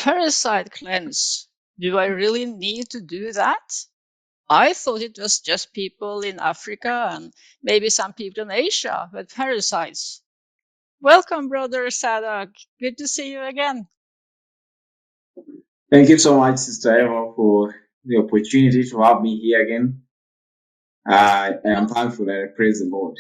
parasite cleanse. Do I really need to do that? I thought it was just people in Africa and maybe some people in Asia with parasites. Welcome, brother Zaddoch. Good to see you again. Thank you so much, Sister Eva, for the opportunity to have me here again. I am thankful and I praise the Lord.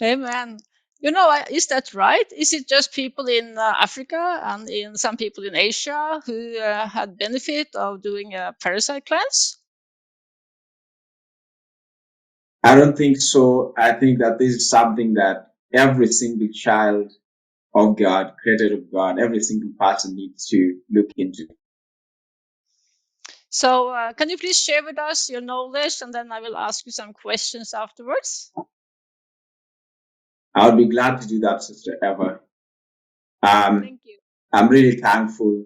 Amen. Is that right? Is it just people in Africa and in some people in Asia who had benefit of doing a parasite cleanse? I don't think so. I think that this is something that every single child of God, created of God, every single person needs to look into. So, can you please share with us your knowledge, and then I will ask you some questions afterwards? I would be glad to do that, Sister Eva. Um, Thank you. I'm really thankful.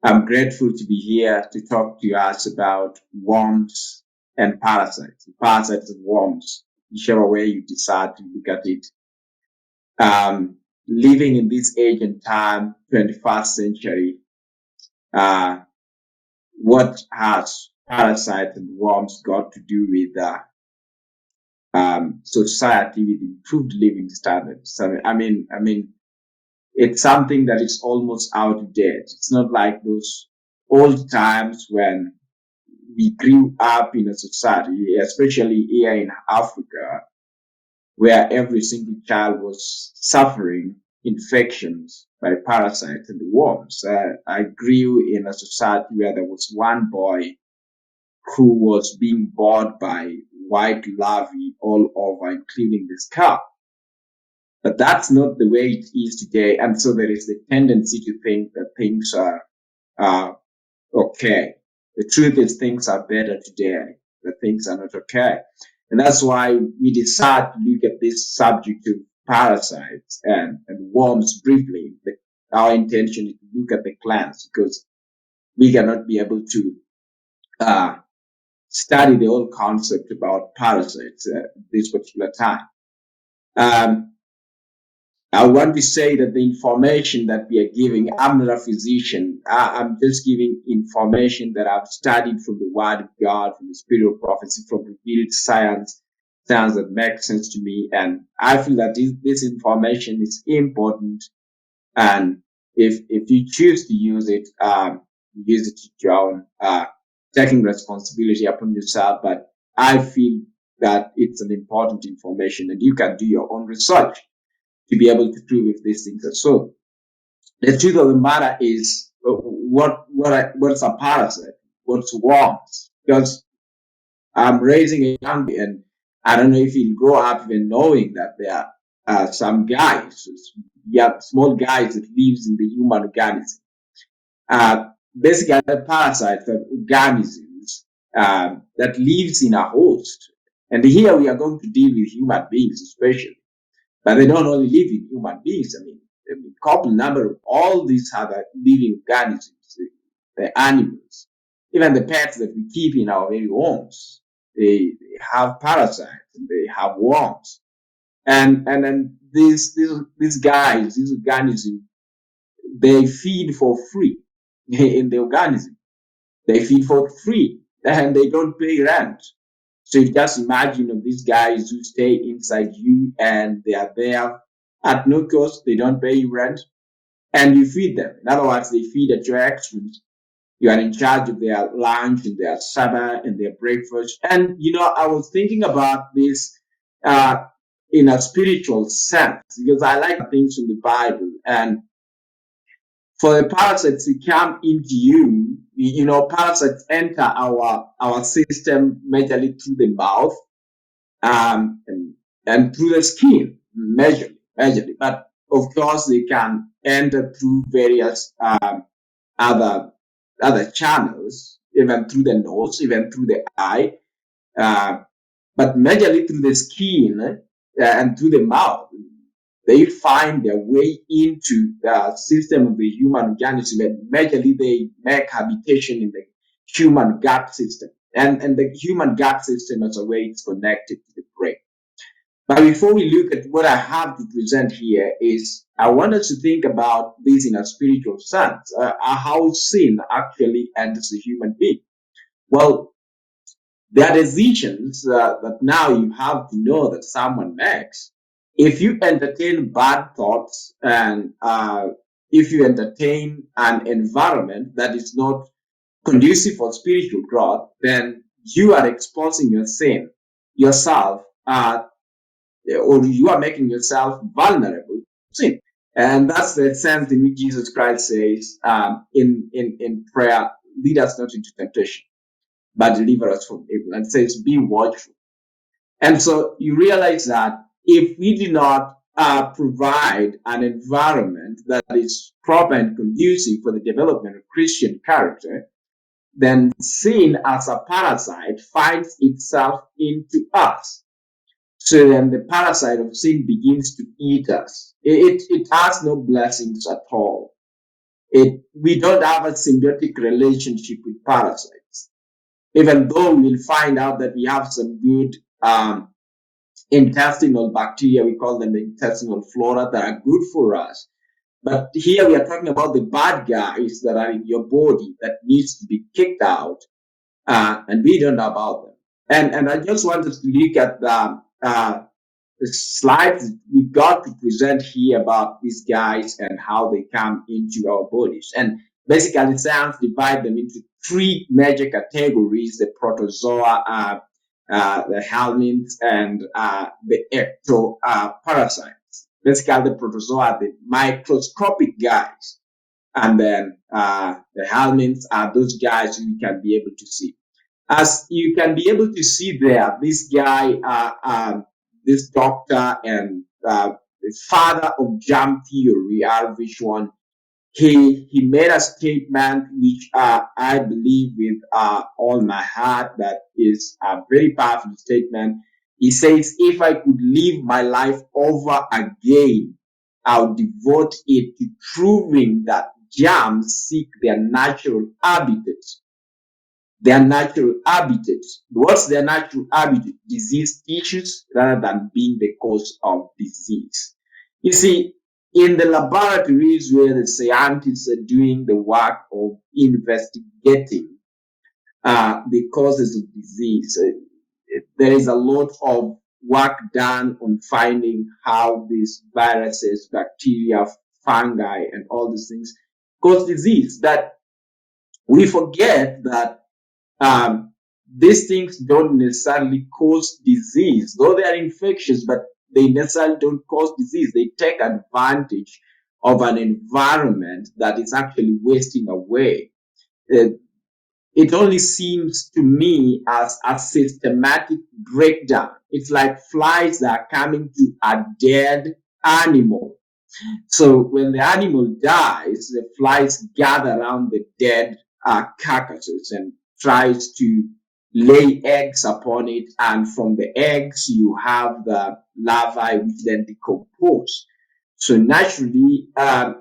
I'm grateful to be here to talk to us about worms and parasites and worms, whichever way you decide to look at it. Living in this age and time, 21st century, uh, what has parasites and worms got to do with society with improved living standards? I mean, it's something that is almost out of date. It's not like those old times when we grew up in a society, especially here in Africa, where every single child was suffering infections by parasites and worms. I grew in a society where there was one boy who was being bored by white larvae all over, including the scalp. But that's not the way it is today. And so there is the tendency to think that things are okay. The truth is things are better today. That things are not okay. And that's why we decided to look at this subject of parasites and worms briefly. Our intention is to look at the clans because we cannot be able to uh, study the whole concept about parasites this particular time. Um, I want to say that the information that we are giving, I'm not a physician. I'm just giving information that I've studied from the Word of God, from the Spirit of prophecy, from revealed science that makes sense to me. And I feel that this information is important. And if you choose to use it to your own, taking responsibility upon yourself. But I feel that it's an important information and you can do your own research to be able to prove if these things are so. The truth of the matter is, what's a parasite? What's worms? Because I'm raising a young boy, and I don't know if he'll grow up even knowing that there are some guys, small guys that lives in the human organism. Basically, the parasites are organisms that lives in a host. And here we are going to deal with human beings, especially. But they don't only live in human beings. I mean, a couple number of all these other living organisms, the animals, even the pets that we keep in our very homes, they have parasites and they have worms. And then these guys, these organisms, they feed for free in the organism. They feed for free and they don't pay rent. So you just imagine of these guys who stay inside you and they are there at no cost. They don't pay you rent and you feed them. In other words, they feed at your expense. You are in charge of their lunch and their supper and their breakfast. And, I was thinking about this uh, in a spiritual sense because I like things from the Bible. And for the parasites to come into you, parasites enter our system majorly through the mouth and through the skin, majorly. But of course, they can enter through various other other channels, even through the nose, even through the eye, uh, but majorly through the skin and through the mouth. They find their way into the system of the human organism, and majorly they make habitation in the human gut system. And the human gut system is a way it's connected to the brain. But before we look at what I have to present here, is I want us to think about this in a spiritual sense, how sin actually enters the human being. Well, there are decisions that now you have to know that someone makes. If you entertain bad thoughts and if you entertain an environment that is not conducive for spiritual growth, then you are exposing yourself, or you are making yourself vulnerable to sin. And that's the sense in which Jesus Christ says in prayer, lead us not into temptation, but deliver us from evil. And says, be watchful. And so you realize that if we do not provide an environment that is proper and conducive for the development of Christian character, then sin as a parasite finds itself into us. So then the parasite of sin begins to eat us. It has no blessings at all. We don't have a symbiotic relationship with parasites. Even though we'll find out that we have some good intestinal bacteria, we call them the intestinal flora, that are good for us. But here we are talking about the bad guys that are in your body that needs to be kicked out, and we don't know about them. And I just wanted to look at the slides we've got to present here about these guys and how they come into our bodies. And basically, science divide them into three major categories: the protozoa, the helminths, and the ectoparasites. Basically, the protozoa are the microscopic guys, and then the helminths are those guys you can be able to see. As you can be able to see there, this guy, this doctor and the father of germ theory, Arvish one, he made a statement which I believe with all my heart, that is a very powerful statement. He says, if I could live my life over again, I'll devote it to proving that germs seek their natural habitat. Their natural habitat. What's their natural habitat? Disease tissues rather than being the cause of disease. You see, in the laboratories where the scientists are doing the work of investigating the causes of disease, there is a lot of work done on finding how these viruses, bacteria, fungi, and all these things cause disease. That we forget that these things don't necessarily cause disease, though they are infectious, but they necessarily don't cause disease. They take advantage of an environment that is actually wasting away. Uh, it only seems to me as a systematic breakdown. It's like flies that are coming to a dead animal. So when the animal dies, the flies gather around the dead carcasses and tries to lay eggs upon it. And from the eggs, you have the larvae which then decompose. So naturally,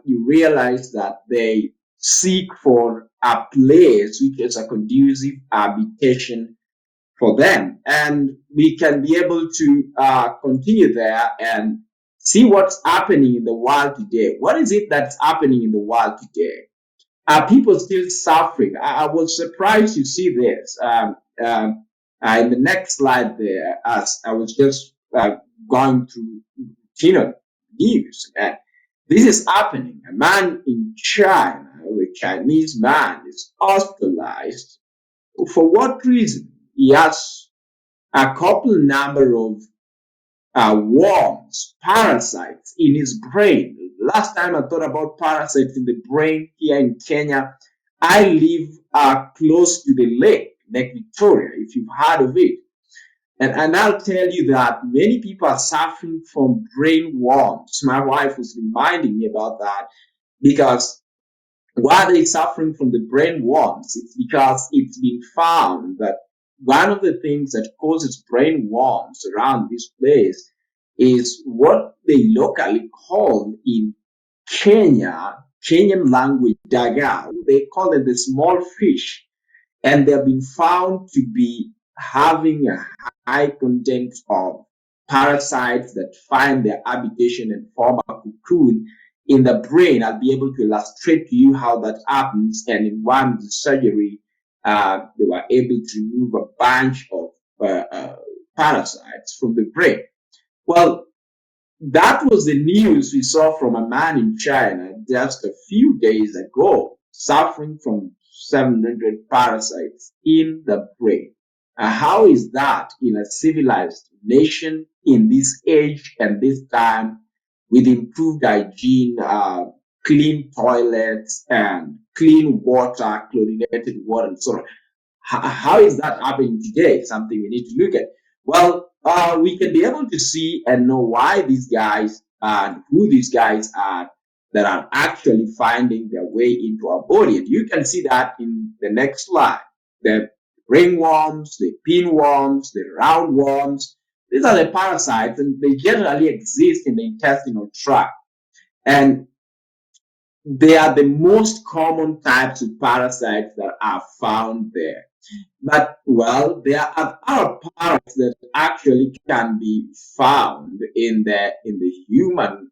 you realize that they seek for a place which is a conducive habitation for them. And we can be able to continue there and see what's happening in the world today. What is it that's happening in the world today? Are people still suffering? I was surprised to see this. In the next slide there, as I was just going through, news, and this is happening. A man in China, a Chinese man, is hospitalized. For what reason? He has a couple number of worms, parasites in his brain. Last time I thought about parasites in the brain here in Kenya, I live close to the Lake Victoria, if you've heard of it. And I'll tell you that many people are suffering from brain worms. My wife was reminding me about that because why are they suffering from the brain worms? It's because it's been found that one of the things that causes brain worms around this place is what they locally call in Kenyan language, daga. They call it the small fish. And they've been found to be having a high content of parasites that find their habitation and form a cocoon in the brain. I'll be able to illustrate to you how that happens. And in one surgery, they were able to remove a bunch of parasites from the brain. Well, that was the news we saw from a man in China just a few days ago, suffering from 700 parasites in the brain. How is that in a civilized nation in this age and this time with improved hygiene, clean toilets, and clean water, chlorinated water, and so on? How is that happening today? Something we need to look at. Well, we can be able to see and know why these guys and who these guys are that are actually finding their way into our body. And you can see that in the next slide. The ringworms, the pinworms, the roundworms, these are the parasites, and they generally exist in the intestinal tract. And they are the most common types of parasites that are found there. But well, there are other parts that actually can be found in the human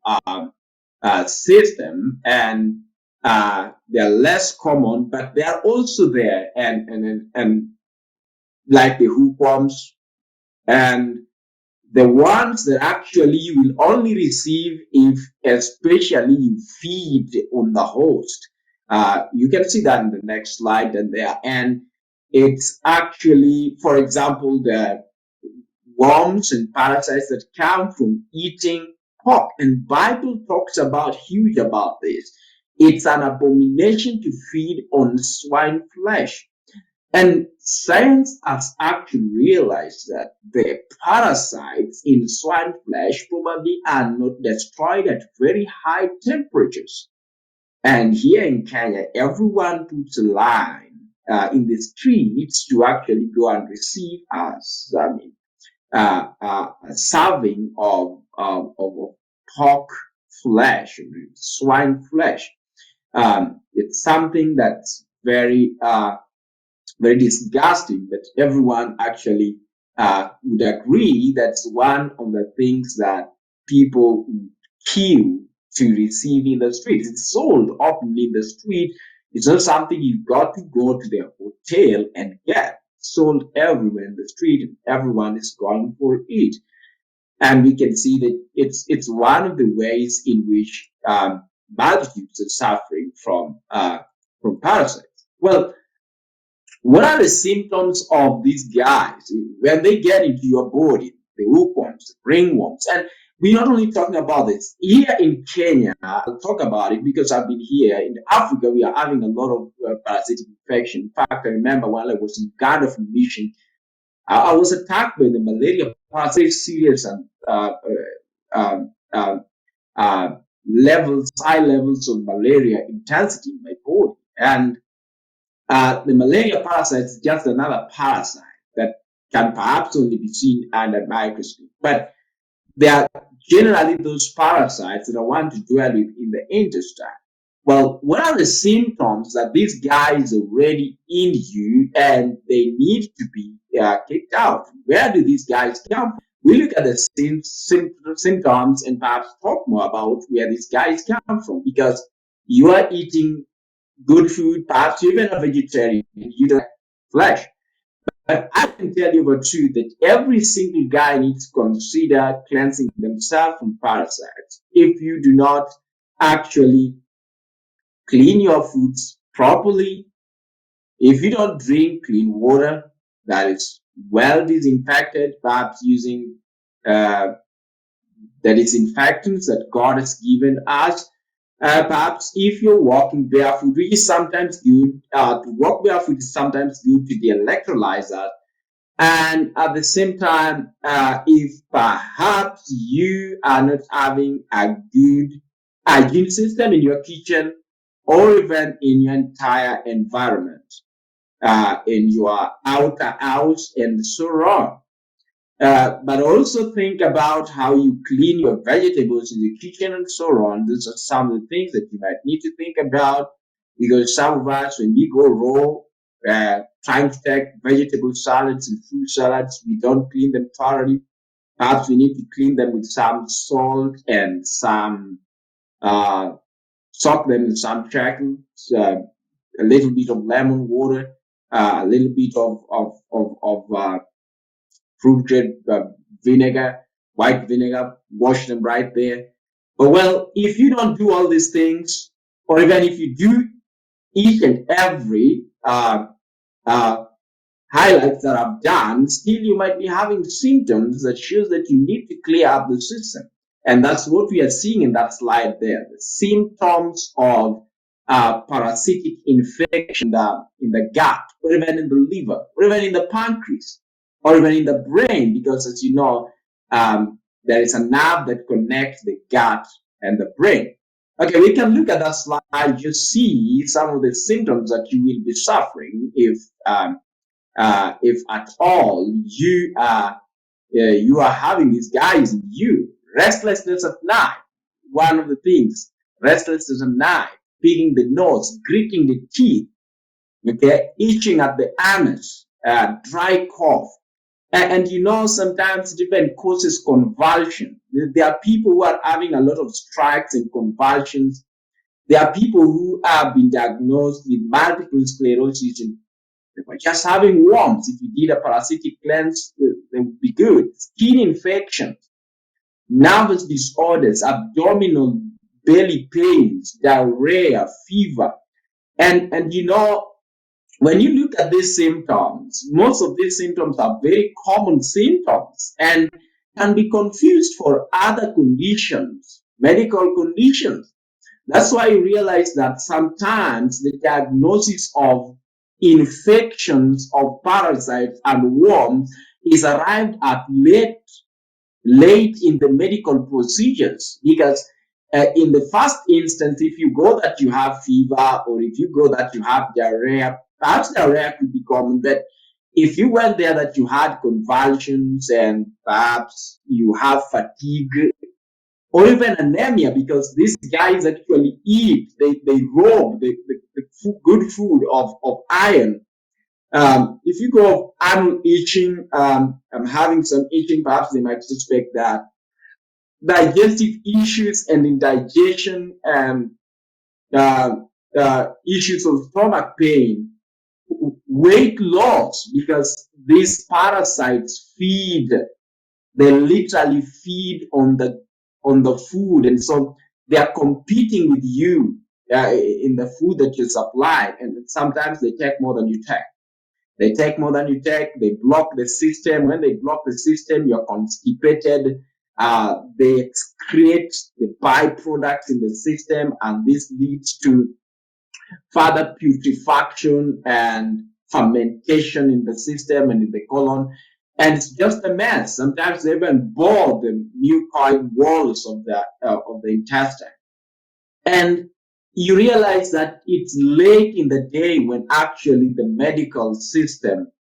system, and they're less common, but they are also there, and like the hookworms, and the ones that actually you will only receive if especially you feed on the host. You can see that in the next slide and there. And it's actually, for example, the worms and parasites that come from eating pork. And Bible talks about huge about this. It's an abomination to feed on swine flesh. And science has actually realized that the parasites in swine flesh probably are not destroyed at very high temperatures. And here in Kenya, everyone puts a line in the streets to actually go and receive a serving of pork flesh, swine flesh. It's something that's very disgusting, but everyone actually would agree that's one of the things that people kill to receive in the street. It's sold openly in the street. It's not something you've got to go to the hotel and get. It's sold everywhere in the street, and everyone is going for it. And we can see that it's one of the ways in which multitudes are suffering from parasites. Well, what are the symptoms of these guys when they get into your body? The hookworms, the ringworms, and we're not only talking about this here in Kenya. I'll talk about it because I've been here in Africa. We are having a lot of parasitic infection. In fact, I remember while I was in Ghana for mission, I was attacked by the malaria parasite, serious and levels, high levels of malaria intensity in my body, and the malaria parasite is just another parasite that can perhaps only be seen under a microscope. But they are generally those parasites that I want to dwell with in the intestine. Well, what are the symptoms that these guys are already in you and they need to be kicked out? Where do these guys come from? We look at the symptoms and perhaps talk more about where these guys come from, because you are eating good food, perhaps you're even a vegetarian, you don't like flesh. But I can tell you the truth that every single guy needs to consider cleansing themselves from parasites. If you do not actually clean your foods properly, if you don't drink clean water that is well disinfected, perhaps using uh, the disinfectants that God has given us, perhaps if you're walking barefoot, which is sometimes good, to walk barefoot is sometimes good to the electrolyzer. And at the same time, if perhaps you are not having a good hygiene system in your kitchen or even in your entire environment, in your outer house and so on. But also think about how you clean your vegetables in the kitchen and so on. These are some of the things that you might need to think about, because some of us, when we go raw, trying to take vegetable salads and fruit salads, we don't clean them thoroughly. Perhaps we need to clean them with some salt and some uh, soak them in some charcoal, a little bit of lemon water, a little bit of fruit grade vinegar, white vinegar, wash them right there. But well, if you don't do all these things, or even if you do each and every uh, highlights that I've done, still you might be having symptoms that shows that you need to clear up the system. And that's what we are seeing in that slide there. The symptoms of parasitic infection in the gut, or even in the liver, or even in the pancreas, or even in the brain, because as you know, there is a nerve that connects the gut and the brain. Okay, we can look at that slide. You see some of the symptoms that you will be suffering if at all you are having these guys in you. Restlessness at night, one of the things. Restlessness at night, picking the nose, gritting the teeth, okay, itching at the anus, dry cough. And you know, sometimes it even causes convulsion. There are people who are having a lot of strikes and convulsions. There are people who have been diagnosed with multiple sclerosis and just having worms. If you did a parasitic cleanse, they would be good. Skin infections, nervous disorders, abdominal belly pains, diarrhea, fever. And you know, when you look at these symptoms, most of these symptoms are very common symptoms and can be confused for other conditions, medical conditions. That's why you realize that sometimes the diagnosis of infections of parasites and worms is arrived at late in the medical procedures, because in the first instance, if you go that you have fever, or if you go that you have diarrhea, perhaps diarrhea could be common, but if you went there that you had convulsions and perhaps you have fatigue or even anemia, because these guys actually eat, they rob the good food of iron. If you go, I'm itching, I'm having some itching, perhaps they might suspect that digestive issues and indigestion and uh, issues of stomach pain, weight loss, because these parasites feed, they literally feed on the food, and so they are competing with you in the food that you supply, and sometimes they take more than you take. They take more than you take. They block the system. When they block the system, you're constipated. They create the byproducts in the system, and this leads to further putrefaction and fermentation in the system and in the colon. And it's just a mess. Sometimes they even bore the mucoid walls of the intestine. And you realize that it's late in the day when actually the medical system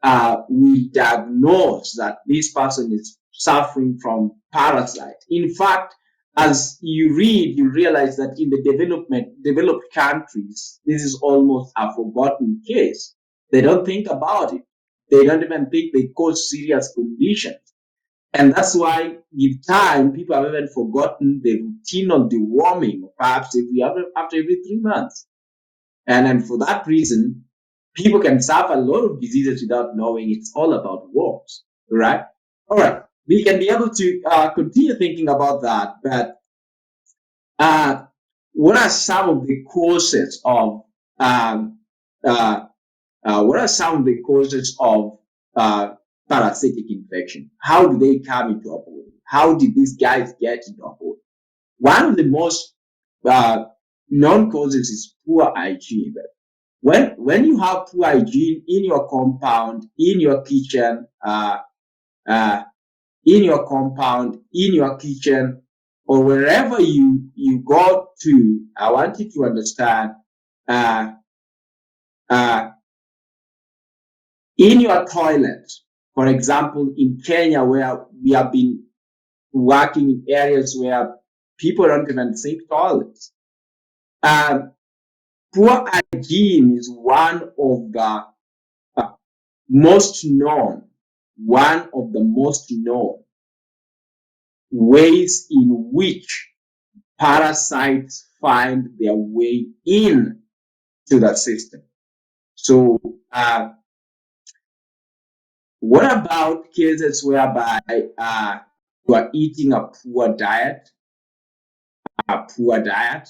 will diagnose that this person is suffering from parasite. In fact, as you read, you realize that in the developed countries, this is almost a forgotten case. They don't think about it. They don't even think they cause serious conditions. And that's why, with time, people have even forgotten the routine of deworming, perhaps after every 3 months. And for that reason, people can suffer a lot of diseases without knowing it's all about worms, right? All right, we can be able to continue thinking about that, but uh, what are some of the causes of um, uh, what are some of the causes of uh, parasitic infection? How do they come into our body? How did these guys get into our body? One of the most uh, known causes is poor hygiene. When you have poor hygiene in your compound, in your kitchen, uh, in your compound, in your kitchen, or wherever you go to, I want you to understand. Uh, uh, in your toilet, for example, in Kenya, where we have been working in areas where people don't even think toilets. Um, Poor hygiene is one of the uh, most known, one of the most known. ways in which parasites find their way in to the system. So, what about cases whereby you are eating a poor diet? A poor diet.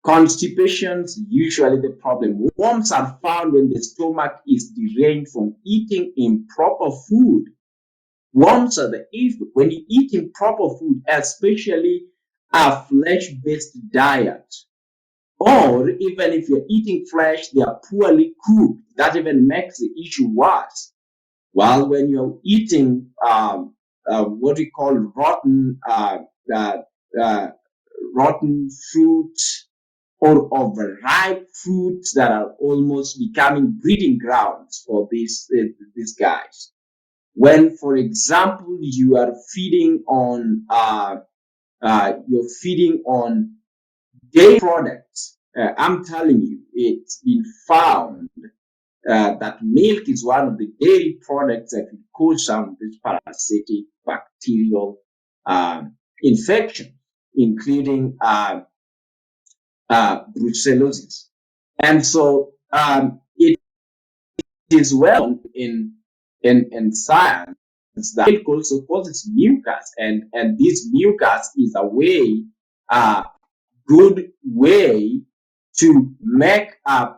Constipation's usually the problem. Worms are found when the stomach is drained from eating improper food. Worms are the issue. When you eat improper food, especially a flesh-based diet, or even if you're eating flesh, they are poorly cooked. That even makes the issue worse. While when you're eating what we call uh, uh, rotten fruits or overripe fruits that are almost becoming breeding grounds for these guys. When, for example, you are feeding on you're feeding on dairy products, I'm telling you, it's been found that milk is one of the dairy products that can cause some of these parasitic bacterial infections, including brucellosis. And so it is well in science that milk also causes mucus, and this mucus is a way, good way to make a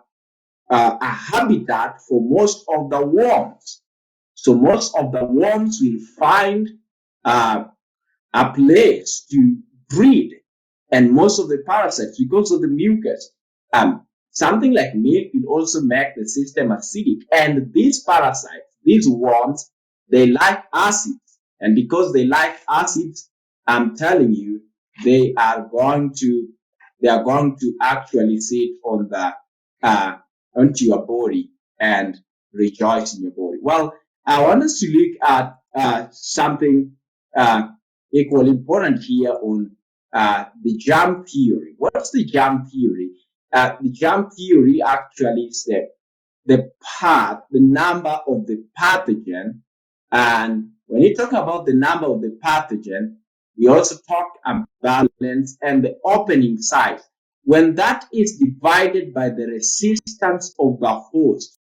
habitat for most of the worms. So most of the worms will find uh, a place to breed, and most of the parasites, because of the mucus, something like milk will also make the system acidic. And these parasites, these worms, they like acids, and because they like acids, I'm telling you, they are going to actually sit on the onto your body and rejoice in your body. Well, I want us to look at something uh, equally important here on the germ theory. What's the germ theory? The germ theory actually is the number of the pathogen. And when you talk about the number of the pathogen, we also talk about balance and the opening size. When that is divided by the resistance of the host,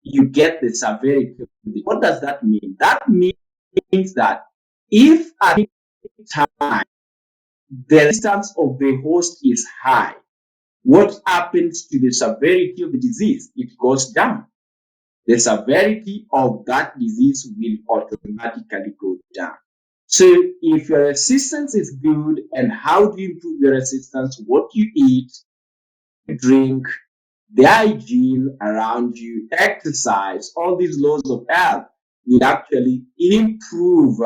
you get the severity. What does that mean? That means that if at time the resistance of the host is high, what happens to the severity of the disease? It goes down. The severity of that disease will automatically go down. So if your resistance is good, and how do you improve your resistance? What you eat, drink, the hygiene around you, exercise, all these laws of health will actually improve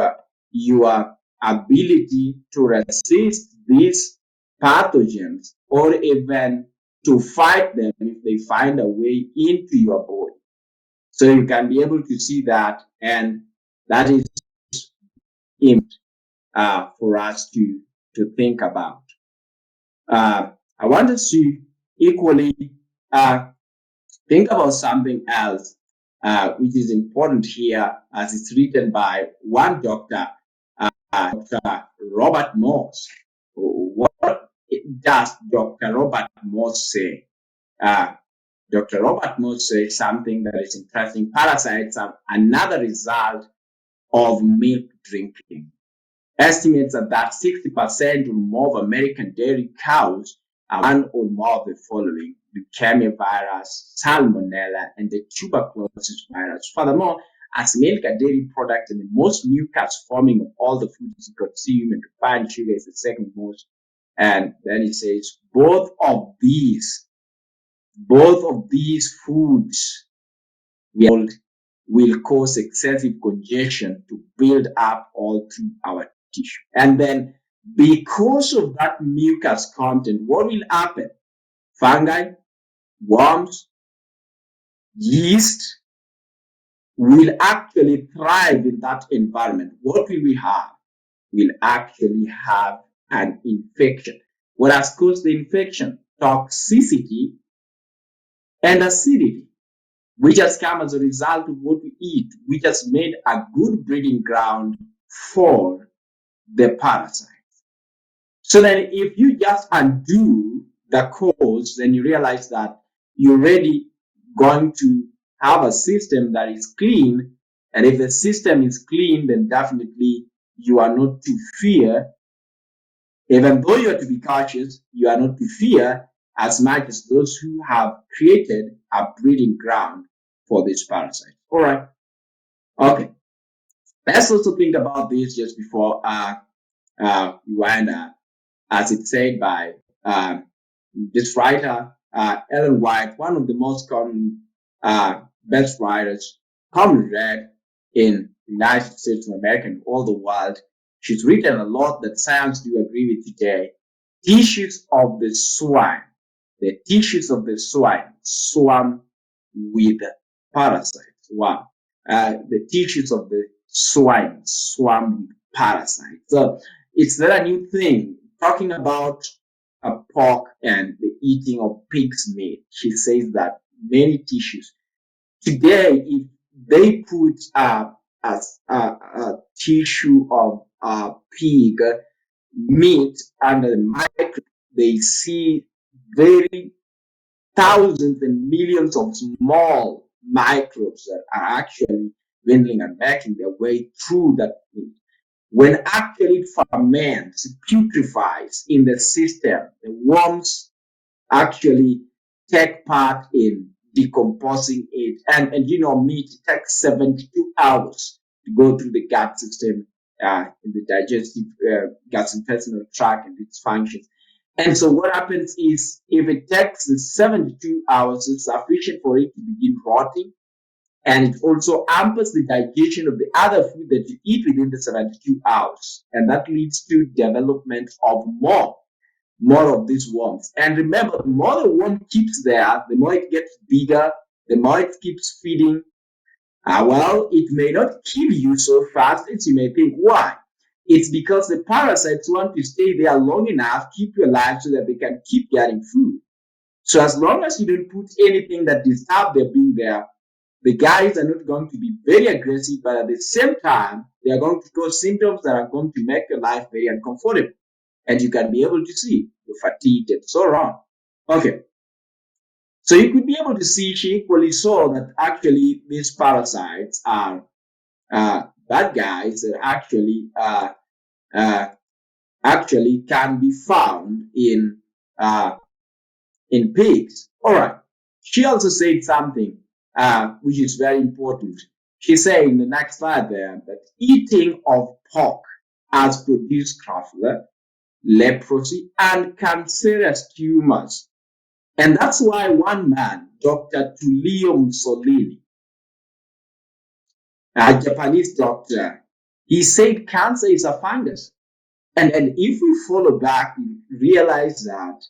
your ability to resist these pathogens, or even to fight them if they find a way into your body. So you can be able to see that, and that is for us to think about. I want us to equally uh, think about something else, which is important here, as it's written by one doctor, Dr. Robert Morse. What does Dr. Robert Morse say? Uh, Dr. Robert Morse says something that is interesting. Parasites are another result of milk drinking. Estimates are that 60% or more of American dairy cows are one or more of the following: leukemia virus, salmonella, and the tuberculosis virus. Furthermore, as milk a dairy product and the most mucus forming of all the foods you consume, and refined sugar is the second most. And then it says both of these foods will cause excessive congestion to build up all through our tissue. And then, because of that mucus content, what will happen? Fungi, worms, yeast will actually thrive in that environment. What will we have? We'll actually have an infection. What has caused the infection? Toxicity and acidity, which has come as a result of what we eat, which has made a good breeding ground for the parasite. So then if you just undo the cause, then you realize that you're already going to have a system that is clean. And if the system is clean, then definitely you are not to fear. Even though you are to be cautious, you are not to fear as much as those who have created a breeding ground for this parasite. All right. Okay. Let's also think about this just before we wind up, as it's said by this writer, Ellen White, one of the most common, best writers, commonly read in the United States of America and all the world. She's written a lot that science do agree with today. Tissues of the swine, the tissues of the swine swarm with parasites. Wow. The tissues of the swine swarm with parasites. So it's not a new thing. Talking about pork and the eating of pig's meat, she says that many tissues today, if they put a tissue of pig meat under the microscope, they see very thousands and millions of small microbes that are actually dwindling and making their way through that meat. When actually it ferments, it putrefies in the system, the worms actually take part in decomposing it. And you know, meat takes 72 hours to go through the gut system, in the digestive gastrointestinal tract and its functions. And so what happens is if it takes the 72 hours, it's sufficient for it to begin rotting. And it also hampers the digestion of the other food that you eat within the 72 hours. And that leads to development of more of these worms. And remember, the more the worm keeps there, the more it gets bigger, the more it keeps feeding. Well, it may not kill you so fast as you may think. Why? It's because the parasites want to stay there long enough, keep you alive so that they can keep getting food. So as long as you don't put anything that disturbs their being there, the guys are not going to be very aggressive, but at the same time, they are going to cause symptoms that are going to make your life very uncomfortable. And you can be able to see you're fatigued and so on. Okay. So you could be able to see, she equally saw that actually these parasites are bad guys that uh, actually can be found uh, in pigs. All right. She also said something which is very important. She said in the next slide there that eating of pork has produced craft, leprosy, and cancerous tumors. And that's why one man, Dr. Tullio Mussolini, a Japanese doctor, he said cancer is a fungus. And if we follow back, we realize that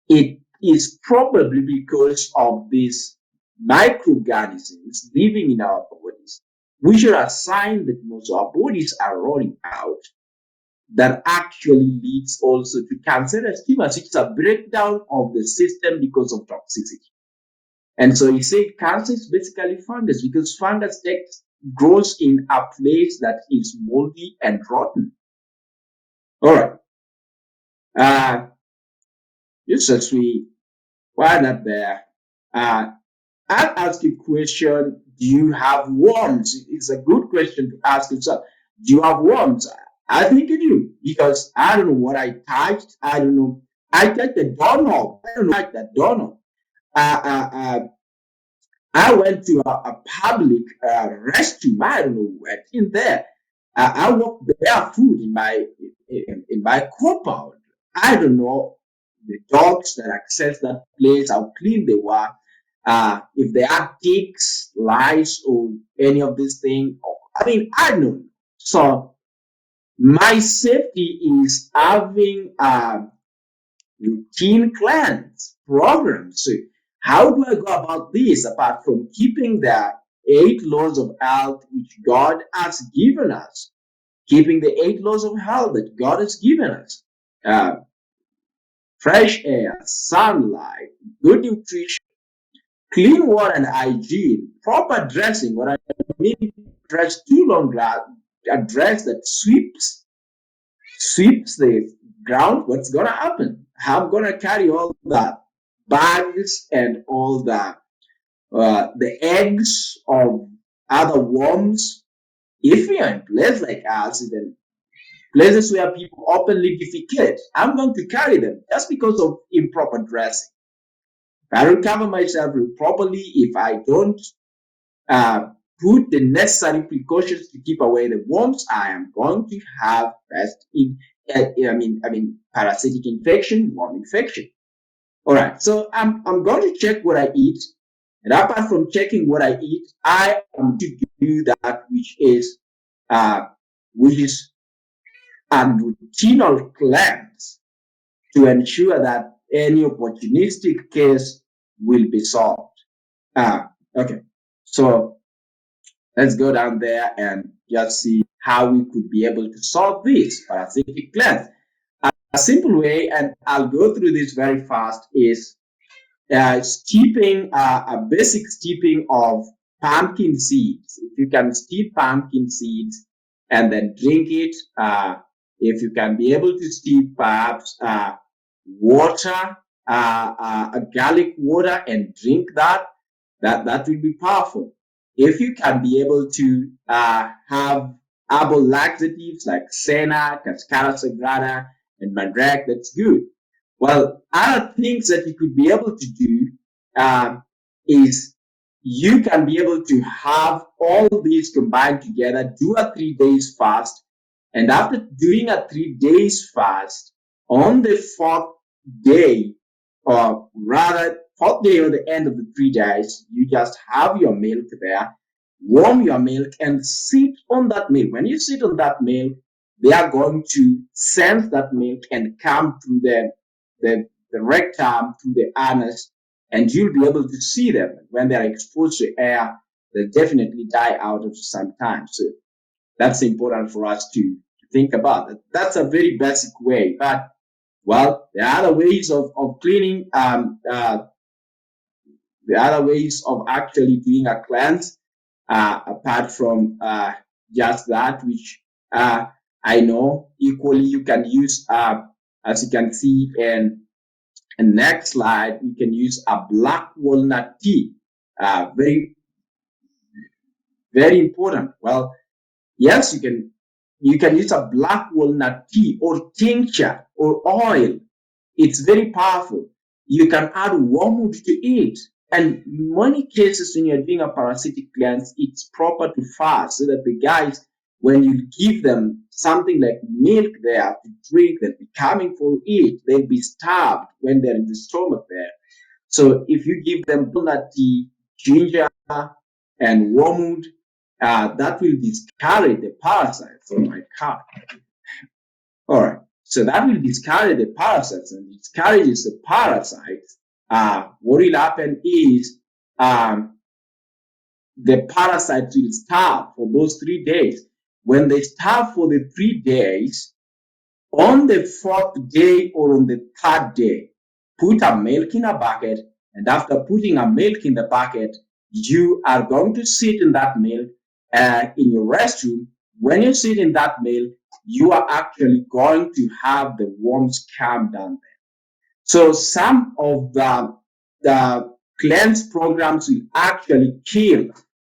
it is probably because of these microorganisms living in our bodies, which are a sign that most of our bodies are running out, that actually leads also to cancerous tumors. It's a breakdown of the system because of toxicity. And so he said cancer is basically fungus because fungus grows in a place that is moldy and rotten. All right. Uh, just as we wind up there, uh, I'll ask you a question. Do you have worms? It's a good question to ask yourself. Do you have worms? I think you do because I don't know what I touched. I don't know. I touched the doorknob. I don't know like that doorknob. Uh, uh, uh, I went to a public restroom. I don't know what in there. I walked barefoot in my compound. I don't know the dogs that access that place, how clean they were, if they are ticks, lice, or any of these things. I mean, I don't know. So my safety is having routine cleanse programs. So how do I go about this apart from keeping the 8 laws of health which God has given us? Keeping the 8 laws of health that God has given us. Uh, Fresh air, sunlight, good nutrition, clean water and hygiene, proper dressing. What I mean, dress too long, a dress that sweeps sweeps the ground, what's gonna happen? I'm gonna carry all the bugs and all the eggs of other worms. If we are in places like us, even places where people openly defecate, I'm going to carry them just because of improper dressing. If I don't cover myself properly, if I don't uh, put the necessary precautions to keep away the worms, I am going to have parasitic infection, worm infection. All right, so I'm going to check what I eat, and apart from checking what I eat, I am to do that uh, which is a routinal cleanse to ensure that any opportunistic case will be solved. Okay, so let's go down there and just see how we could be able to solve this parasitic cleanse. A simple way, and I'll go through this very fast, is steeping, a basic steeping of pumpkin seeds. If you can steep pumpkin seeds and then drink it, if you can be able to steep perhaps water, a garlic water, and drink that, that will be powerful. If you can be able to have herbal laxatives like senna, cascara sagrada, and mandrake, that's good. Well, other things that you could be able to do is you can be able to have all these combined together, do a 3 days fast, and after doing a 3 days fast, on the fourth day, or rather, fourth day or the end of the 3 days, you just have your milk there, warm your milk, and sit on that milk. When you sit on that milk, they are going to sense that milk and come through the rectum, through the anus, and you'll be able to see them. When they are exposed to air, they definitely die out of some time. So that's important for us to think about. That's a very basic way. But, well, there are other ways of cleaning, the other ways of actually doing a cleanse, apart from just that, which I know equally you can use, as you can see in next slide, you can use a black walnut tea. Very, very important. Well, yes, you can use a black walnut tea or tincture or oil. It's very powerful. You can add wormwood to it. And in many cases, when you're doing a parasitic cleanse, it's proper to fast so that the guys, when you give them something like milk there to drink, they'll be coming for it. They'll be starved when they're in the stomach there. So if you give them walnut tea, ginger, and wormwood, that will discourage the parasites. Oh my God. All right. So that will discourage the parasites and discourages the parasites. What will happen is the parasites will starve for those 3 days. When they starve for the 3 days, on the fourth day or on the third day, put a milk in a bucket, and after putting a milk in the bucket, you are going to sit in that milk in your restroom. When you sit in that milk, you are actually going to have the worms come down there. So some of the cleanse programs will actually kill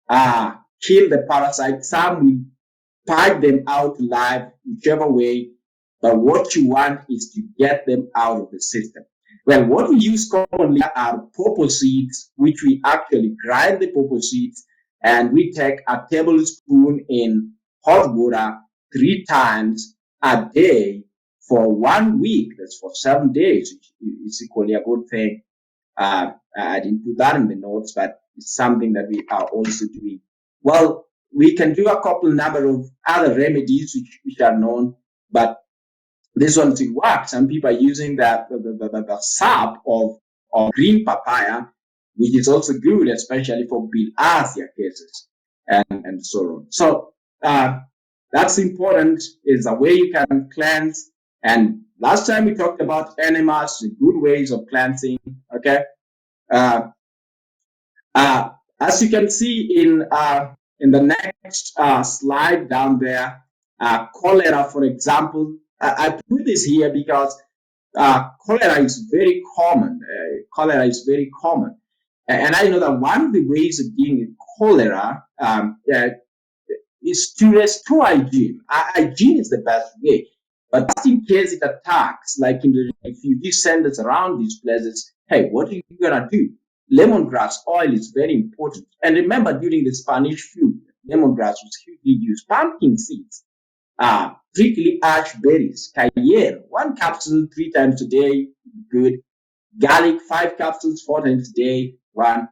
the parasite. Some will pipe them out live, whichever way. But what you want is to get them out of the system. Well, what we use commonly are pawpaw seeds, which we actually grind the pawpaw seeds and we take a tablespoon in hot water 3 times a day for 1 week. That's for 7 days. It's equally a good thing. I didn't put that in the notes, but it's something that we are also doing. Well, we can do a couple number of other remedies which are known, but this one will work. Some people are using the sap of green papaya, which is also good, especially for bilharzia cases and so on. So that's important. Is a way you can cleanse. And last time we talked about enemas, good ways of cleansing. Okay. Uh, as you can see in the next slide down there, cholera, for example, I put this here because cholera is very common. Cholera is very common. And I know that one of the ways of dealing with cholera is to restore hygiene. Hygiene is the best way. But just in case it attacks, like in the refugee centers around these places, hey, what are you going to do? Lemongrass oil is very important. And remember, during the Spanish flu, lemongrass was hugely used. Pumpkin seeds, prickly ash berries, cayenne, one capsule 3 times a day, good. Garlic, 5 capsules 4 times a day, one.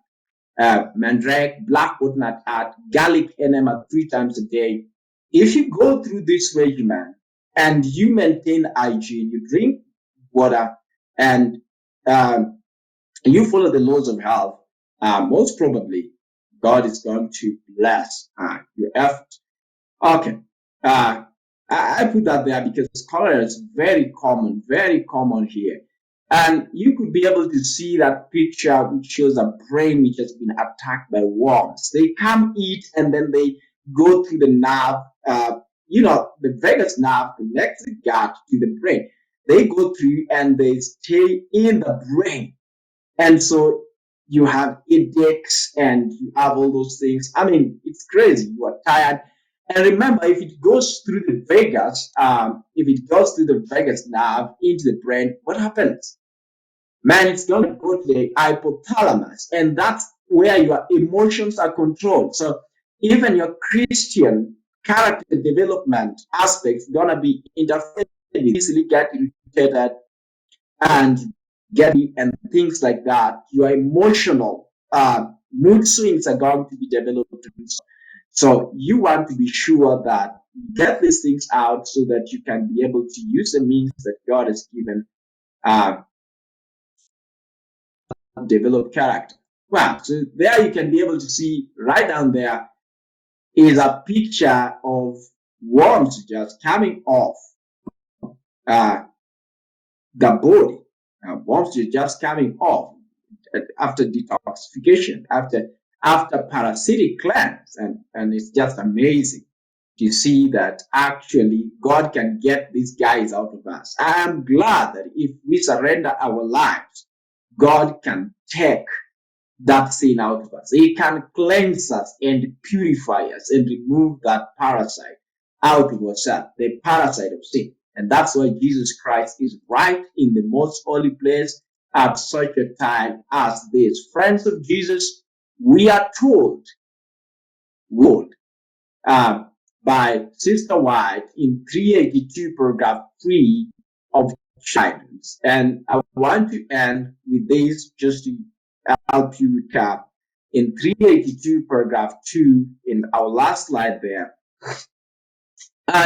Mandrake, black butternut heart, garlic enema 3 times a day. If you go through this regimen and you maintain hygiene, you drink water, and um, you follow the laws of health, most probably God is going to bless your effort. Okay. Uh, I put that there because cholera is very common here. And you could be able to see that picture which shows a brain which has been attacked by worms. They come eat and then they go through the nerve, the vagus nerve connects the gut to the brain. They go through and they stay in the brain. And so you have headaches and you have all those things. I mean, it's crazy. You are tired. And remember, if it goes through the vagus nerve into the brain, what happens? Man, it's going to go to the hypothalamus, and that's where your emotions are controlled. So even your Christian character development aspects going to be interfered with, easily get irritated, and getting and things like that, your emotional mood swings are going to be developed. So you want to be sure that you get these things out so that you can be able to use the means that God has given uh, to develop character. Well, so there you can be able to see right down there is a picture of worms just coming off uh, the body. Worms just coming off after detoxification, after parasitic cleanse, and it's just amazing to see that actually God can get these guys out of us. I am glad that if we surrender our lives, God can take that sin out of us. He can cleanse us and purify us and remove that parasite out of ourselves, the parasite of sin. And that's why Jesus Christ is right in the most holy place at such a time as this. Friends of Jesus, we are told uh, by Sister White in 382, paragraph 3 of Guidance. And I want to end with this just to help you recap. In 382, paragraph 2, in our last slide there,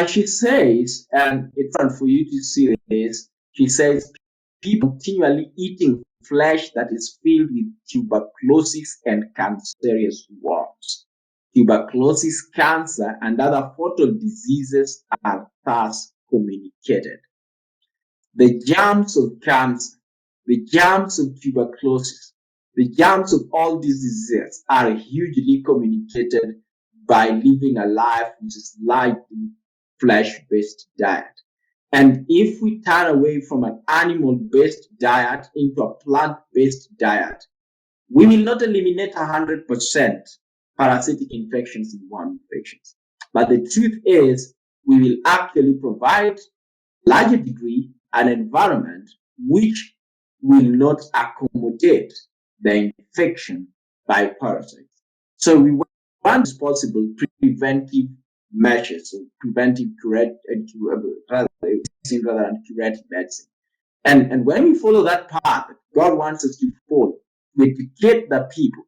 she says, and it's fun for you to see this, she says, people continually eating flesh that is filled with tuberculosis and cancerous worms. Tuberculosis, cancer, and other fatal diseases are thus communicated. The germs of cancer, the germs of tuberculosis, the germs of all these diseases are hugely communicated by living a life which is likely flesh-based diet. And if we turn away from an animal-based diet into a plant-based diet, we will not eliminate 100% parasitic infections in worm infections. But the truth is, we will actually provide larger degree an environment which will not accommodate the infection by parasites. So we want as possible preventive measures, so preventive curative, rather than curative medicine. And when we follow that path, God wants us to follow, we educate the people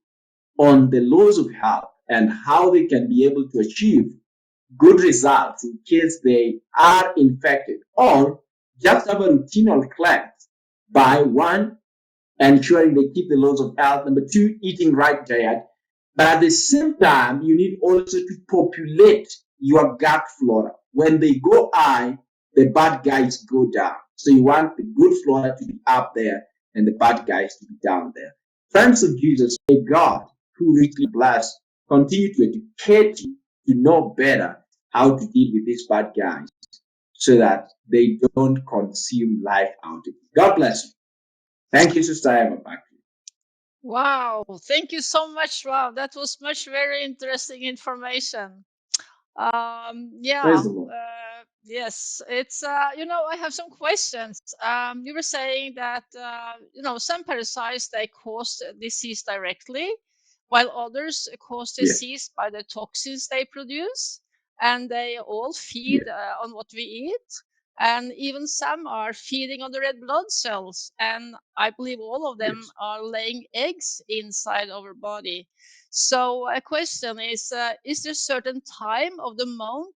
on the laws of health and how they can be able to achieve good results in case they are infected, or just have a routine cleanse by one, ensuring they keep the laws of health, number two, eating right diet. But at the same time, you need also to populate your gut flora. When they go high, the bad guys go down. So you want the good flora to be up there and the bad guys to be down there. Friends of Jesus, may God, who richly bless, continue to educate you to know better how to deal with these bad guys so that they don't consume life out of it. God bless you. Thank you, Sister Emma. Back to you. Wow, thank you so much. Wow, that was much very interesting information. Praise Yeah, the Lord. yes, it's, I have some questions. You were saying that, some parasites, they cause disease directly, while others cause Yes, disease by the toxins they produce, and they all feed yes, on what we eat. And even some are feeding on the red blood cells, and I believe all of them yes. are laying eggs inside our body. So a question is there certain time of the month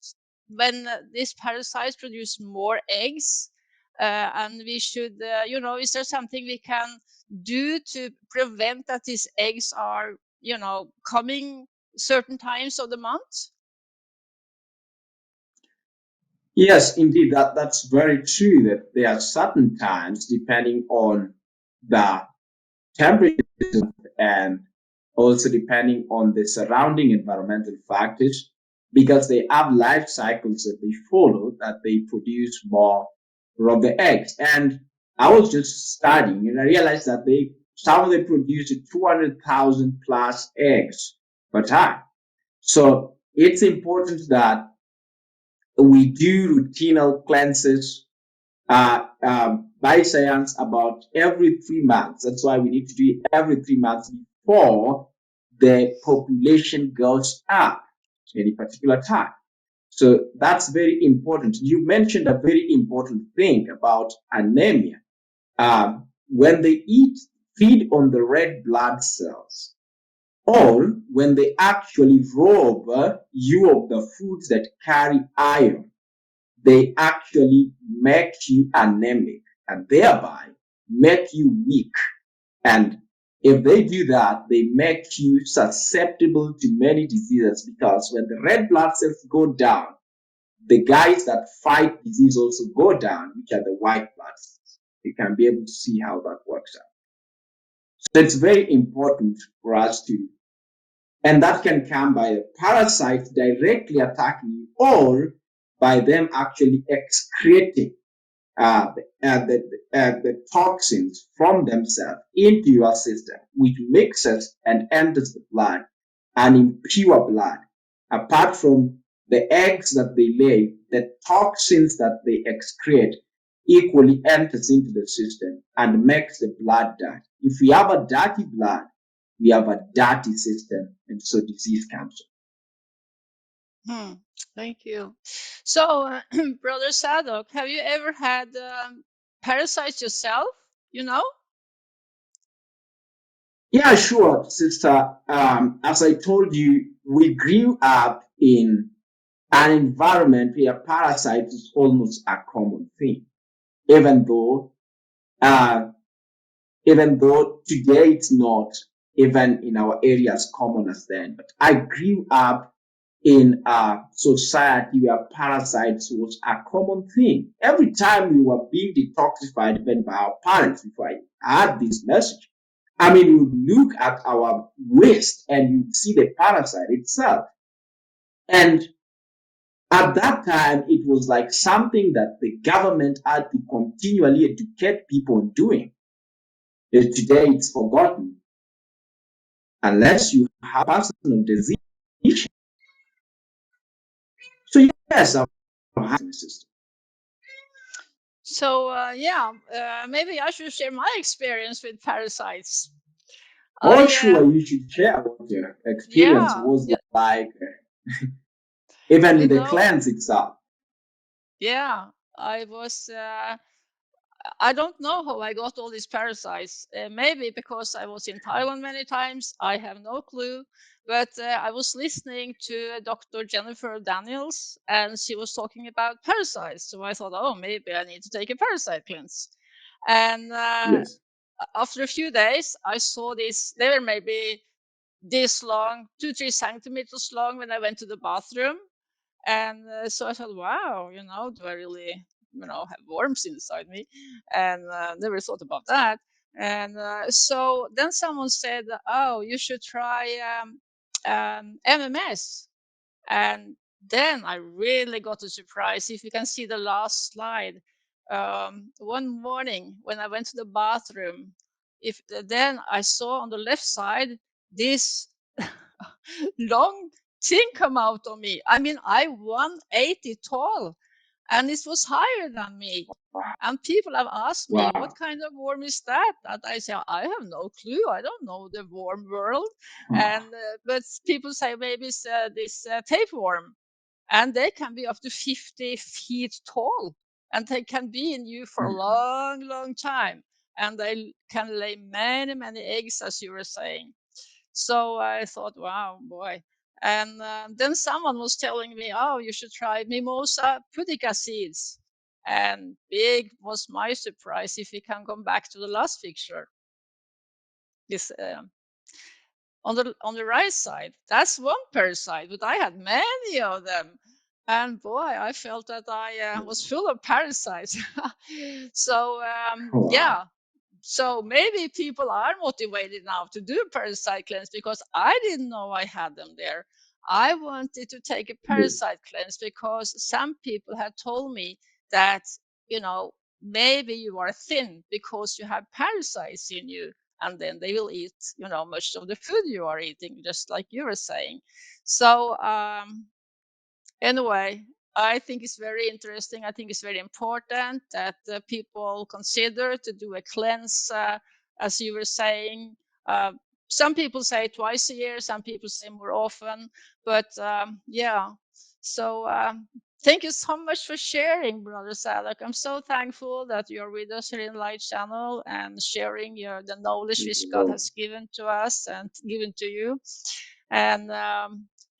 when these parasites produce more eggs? And we should, is there something we can do to prevent that these eggs are, coming certain times of the month? Yes, indeed, that's very true. That there are certain times, depending on the temperature and also depending on the surrounding environmental factors, because they have life cycles that they follow, that they produce more of the eggs. And I was just studying and I realized that some of them produce 200,000 plus eggs per time. So it's important that we do routinal cleanses by science about every 3 months. That's why we need to do it every 3 months before the population goes up at any particular time. So that's very important. You mentioned a very important thing about anemia. When they feed on the red blood cells, or when they actually rob you of the foods that carry iron, they actually make you anemic and thereby make you weak. And if they do that, they make you susceptible to many diseases, because when the red blood cells go down, the guys that fight disease also go down, which are the white blood cells. You can be able to see how that works out. So it's very important for us to, and that can come by a parasite directly attacking you, or by them actually excreting the toxins from themselves into your system, which mixes and enters the blood, and impure blood. Apart from the eggs that they lay, the toxins that they excrete equally enters into the system and makes the blood dirty. If we have a dirty blood, we have a dirty system, and so disease comes. Hmm, thank you. So, Brother Sadok, have you ever had parasites yourself? You know? Yeah, sure, sister. As I told you, we grew up in an environment where parasite is almost a common thing, even though, uh, even though today it's not even in our areas common as then. But I grew up in a society where parasites was a common thing. Every time we were being detoxified, even by our parents, before I had this message, I mean, you look at our waste and you see the parasite itself. And at that time, it was like something that the government had to continually educate people on doing. Today, it's forgotten unless you have personal disease. So, yes, I'm having a system. So, yeah, maybe I should share my experience with parasites. Oh, I, sure, you should share what your experience yeah, was yeah, like, even you with the know, clans itself. yeah, I was. I don't know how I got all these parasites. Maybe because I was in Thailand many times. I have no clue. But I was listening to Dr. Jennifer Daniels, and she was talking about parasites. So I thought, oh, maybe I need to take a parasite cleanse. And Yes, after a few days, I saw these. They were maybe this long, 2-3 centimeters long when I went to the bathroom. And so I thought, wow, do I really, have worms inside me? And never thought about that. And so then someone said, oh, you should try MMS. And then I really got a surprise. If you can see the last slide, one morning when I went to the bathroom, then I saw on the left side this long thing come out of me. I mean, I 180 tall, and it was higher than me. And people have asked me, what Wow. kind of worm is that? And I say, I have no clue. I don't know the worm world. Wow. And but people say maybe it's this tapeworm, and they can be up to 50 feet tall, and they can be in you for a long, long time, and they can lay many, many eggs, as you were saying. So I thought, wow, boy. And then someone was telling me, oh, you should try mimosa pudica seeds. And big was my surprise, if we can come back to the last picture. This on the right side, that's one parasite, but I had many of them. And boy, I felt that I was full of parasites. So Wow. yeah, so maybe people are motivated now to do parasite cleanse, because I didn't know I had them there. I wanted to take a parasite cleanse because some people had told me that, you know, maybe you are thin because you have parasites in you, and then they will eat, you know, much of the food you are eating, just like you were saying. So anyway, I think it's very interesting. I think it's very important that people consider to do a cleanse, as you were saying. Uh, some people say twice a year, some people say more often, but yeah. So thank you so much for sharing, Brother Zaddoch. I'm so thankful that you're with us here in Light Channel and sharing the knowledge which God Wow. has given to us and given to you. And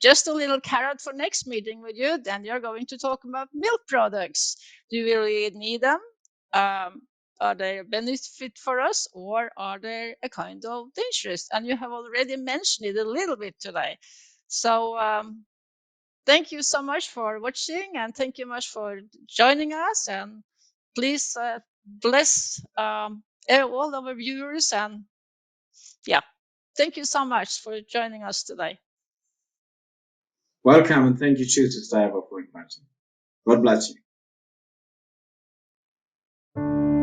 just a little carrot for next meeting with you. Then you're going to talk about milk products. Do we really need them? Are they a benefit for us, or are they a kind of dangerous? And you have already mentioned it a little bit today. So thank you so much for watching, and thank you much for joining us. And please bless all our viewers. And yeah, thank you so much for joining us today. Welcome and thank you, too, Sister Eva, for inviting. God bless you.